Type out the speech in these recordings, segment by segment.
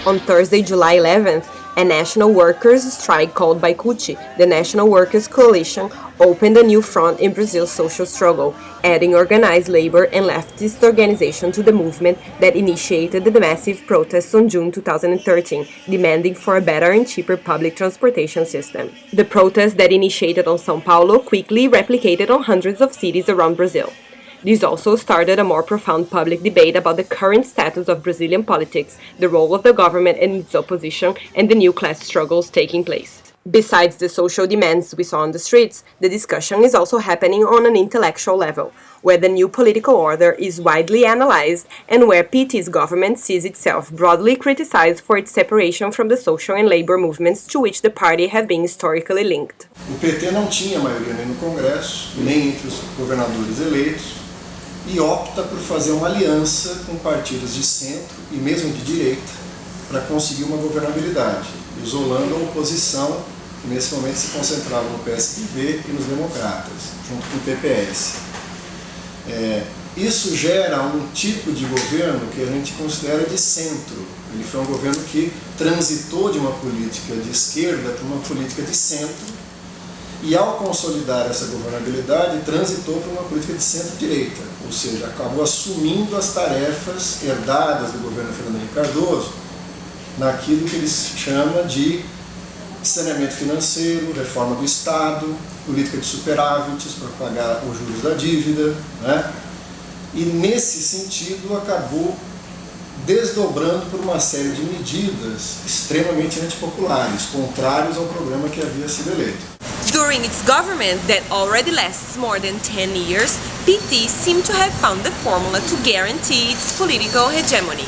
On Thursday, July 11th, a national workers' strike called by CUT, the National Workers' Coalition, opened a new front in Brazil's social struggle, adding organized labor and leftist organization to the movement that initiated the massive protests on June 2013, demanding for a better and cheaper public transportation system. The protests that initiated on São Paulo quickly replicated on hundreds of cities around Brazil. This also started a more profound public debate about the current status of Brazilian politics, the role of the government and its opposition, and the new class struggles taking place. Besides the social demands we saw on the streets, the discussion is also happening on an intellectual level, where the new political order is widely analyzed and where PT's government sees itself broadly criticized for its separation from the social and labor movements to which the party have been historically linked. O PT não tinha maioria nem no Congresso, nem entre os governadores eleitos, e opta por fazer uma aliança com partidos de centro e mesmo de direita para conseguir uma governabilidade, isolando a oposição, que nesse momento se concentrava no PSDB e nos democratas, junto com o PPS. Isso gera um tipo de governo que a gente considera de centro. Ele foi um governo que transitou de uma política de esquerda para uma política de centro, e ao consolidar essa governabilidade, transitou para uma política de centro-direita, ou seja, acabou assumindo as tarefas herdadas do governo Fernando Henrique Cardoso, naquilo que ele chama de saneamento financeiro, reforma do Estado, política de superávites para pagar os juros da dívida, né? E nesse sentido acabou desdobrando por uma série de medidas extremamente antipopulares, contrários ao programa que havia sido eleito. During its government that already lasts more than 10 years, PT seemed to have found the formula to guarantee its political hegemony.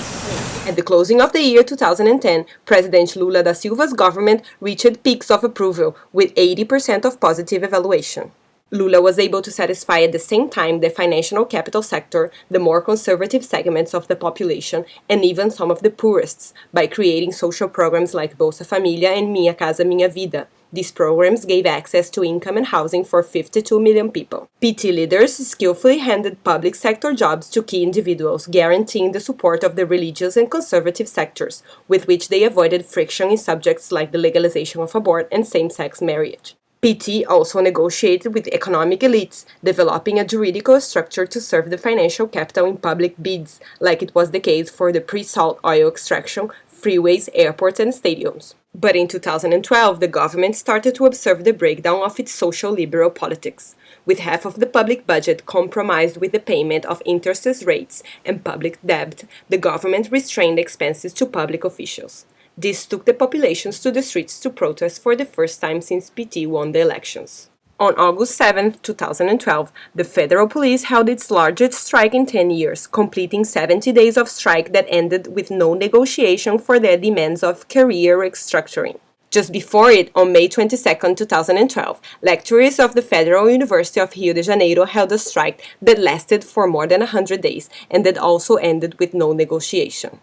At the closing of the year 2010, President Lula da Silva's government reached peaks of approval, with 80% of positive evaluation. Lula was able to satisfy at the same time the financial capital sector, the more conservative segments of the population, and even some of the poorest, by creating social programs like Bolsa Família and Minha Casa Minha Vida. These programs gave access to income and housing for 52 million people. PT leaders skillfully handed public sector jobs to key individuals, guaranteeing the support of the religious and conservative sectors, with which they avoided friction in subjects like the legalization of abortion and same-sex marriage. PT also negotiated with economic elites, developing a juridical structure to serve the financial capital in public bids, like it was the case for the pre-salt oil extraction, freeways, airports, and stadiums. But in 2012, the government started to observe the breakdown of its social liberal politics, with half of the public budget compromised with the payment of interest rates and public debt. The government restrained expenses to public officials. This took the populations to the streets to protest for the first time since PT won the elections. On August 7, 2012, the federal police held its largest strike in 10 years, completing 70 days of strike that ended with no negotiation for their demands of career restructuring. Just before it, on May 22, 2012, lecturers of the Federal University of Rio de Janeiro held a strike that lasted for more than 100 days and that also ended with no negotiation.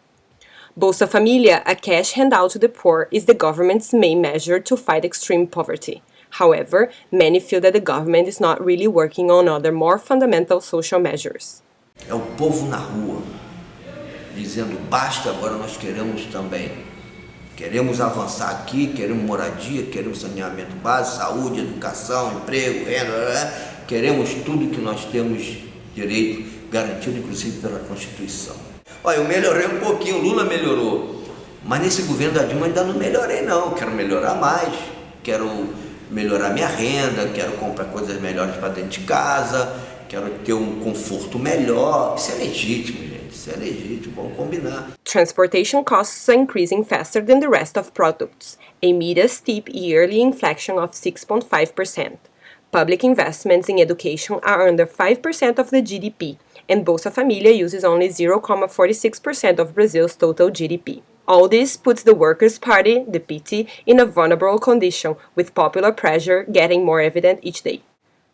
Bolsa Família, a cash handout to the poor, is the government's main measure to fight extreme poverty. However, many feel that the government is not really working on other more fundamental social measures. É o povo na rua, dizendo basta, agora nós queremos também. Queremos avançar aqui, queremos moradia, queremos saneamento básico, saúde, educação, emprego, renda, queremos tudo que nós temos direito, garantido inclusive pela Constituição. Olha, eu melhorei um pouquinho, o Lula melhorou, mas nesse governo da Dilma ainda não melhorei não, quero melhorar mais, quero melhorar minha renda, quero comprar coisas melhores para dentro de casa, quero ter um conforto melhor. Isso é legítimo, gente, isso é legítimo, vamos combinar. Transportation costs are increasing faster than the rest of products, amid a steep yearly inflation of 6.5%. Public investments in education are under 5% of the GDP, and Bolsa Família uses only 0.46% of Brazil's total GDP. All this puts the Workers' Party, the PT, in a vulnerable condition, with popular pressure getting more evident each day.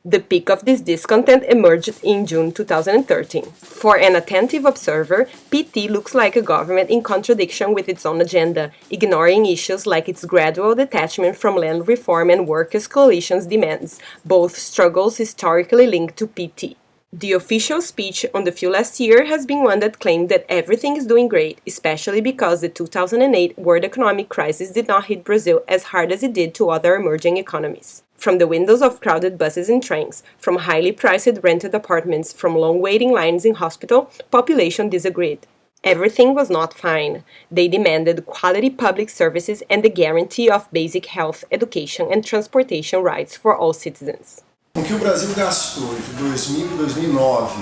The peak of this discontent emerged in June 2013. For an attentive observer, PT looks like a government in contradiction with its own agenda, ignoring issues like its gradual detachment from land reform and workers' coalition's demands, both struggles historically linked to PT. The official speech on the few last year has been one that claimed that everything is doing great, especially because the 2008 world economic crisis did not hit Brazil as hard as it did to other emerging economies. From the windows of crowded buses and trains, from highly priced rented apartments, from long waiting lines in hospital, population disagreed. Everything was not fine. They demanded quality public services and the guarantee of basic health, education and transportation rights for all citizens. Com que o Brasil gastou entre 2000 e 2009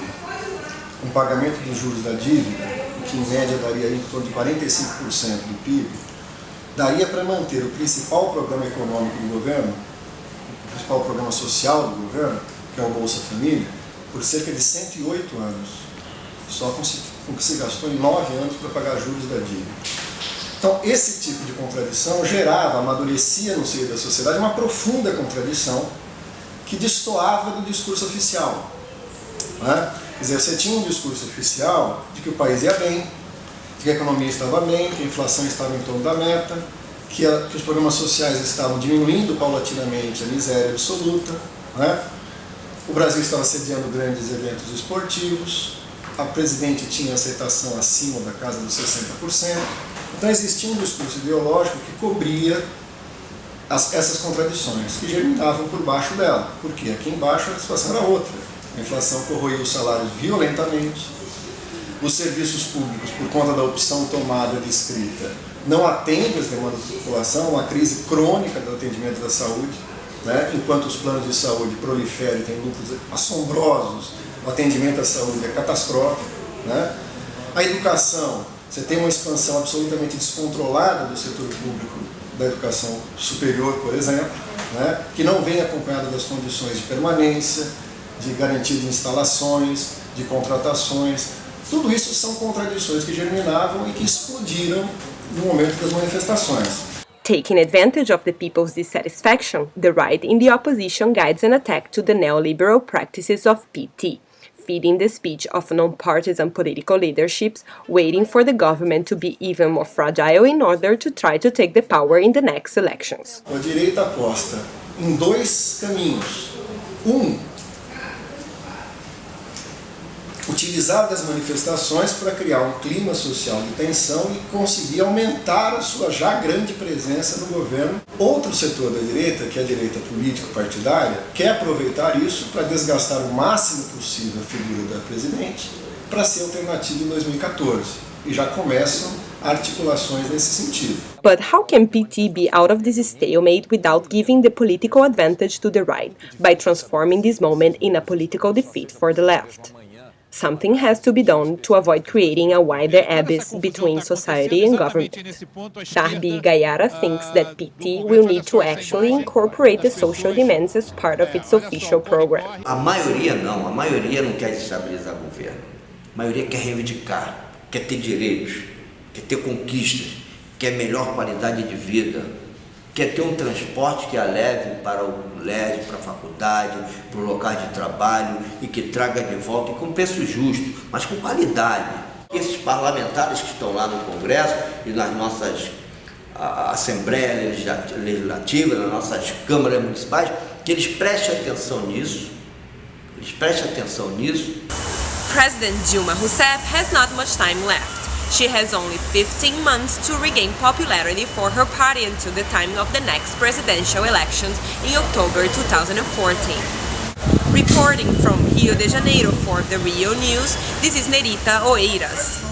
com pagamento dos juros da dívida, que em média daria em torno de 45% do PIB, daria para manter o principal programa econômico do governo, o principal programa social do governo, que é o Bolsa Família, por cerca de 108 anos, só com o que se gastou em 9 anos para pagar juros da dívida. Então, esse tipo de contradição gerava, amadurecia no seio da sociedade uma profunda contradição que destoava do discurso oficial. Né? Quer dizer, você tinha um discurso oficial de que o país ia bem, de que a economia estava bem, que a inflação estava em torno da meta, que os programas sociais estavam diminuindo paulatinamente a miséria absoluta, né? O Brasil estava sediando grandes eventos esportivos, a presidente tinha aceitação acima da casa dos 60%, então existia um discurso ideológico que cobria essas contradições, que germinavam por baixo dela, porque aqui embaixo a situação era outra. A inflação corroiu os salários violentamente, os serviços públicos, por conta da opção tomada descrita, não atendem as demandas da população, uma crise crônica do atendimento da saúde, né? Enquanto os planos de saúde proliferam e têm lucros assombrosos, o atendimento à saúde é catastrófico, né? A educação, você tem uma expansão absolutamente descontrolada do setor público da educação superior, por exemplo, né? Que não vem acompanhada das condições de permanência, de garantia de instalações, de contratações. Tudo isso são contradições que germinavam e que explodiram no momento das manifestações. Taking advantage of the people's dissatisfaction, the right in the opposition guides an attack to the neoliberal practices of PT, feeding the speech of non-partisan political leaderships, waiting for the government to be even more fragile in order to try to take the power in the next elections. A direita aposta em dois caminhos. Utilizar das manifestações para criar um clima social de tensão e conseguir aumentar a sua já grande presença no governo. Outro setor da direita, que é a direita político-partidária, quer aproveitar isso para desgastar o máximo possível a figura da presidente para ser alternativa em 2014. E já começam articulações nesse sentido. But how can PT be out of this stalemate without giving the political advantage to the right, by transforming this moment in a political defeat for the left? Something has to be done to avoid creating a wider abyss between society and government. Darby Gaiara thinks that PT will need to actually incorporate the social demands as part of its official program. A maioria não quer desestabilizar o governo. A maioria quer reivindicar, quer ter direitos, quer ter conquistas, quer melhor qualidade de vida, quer ter um transporte que a leve para o colégio, para a faculdade, para o local de trabalho e que traga de volta e com preço justo, mas com qualidade. Esses parlamentares que estão lá no Congresso e nas nossas Assembleias Legislativas, nas nossas câmaras municipais, que eles prestem atenção nisso, President Dilma Rousseff has not much time left. She has only 15 months to regain popularity for her party until the time of the next presidential elections in October 2014. Reporting from Rio de Janeiro for the Rio News, this is Nerita Oeiras.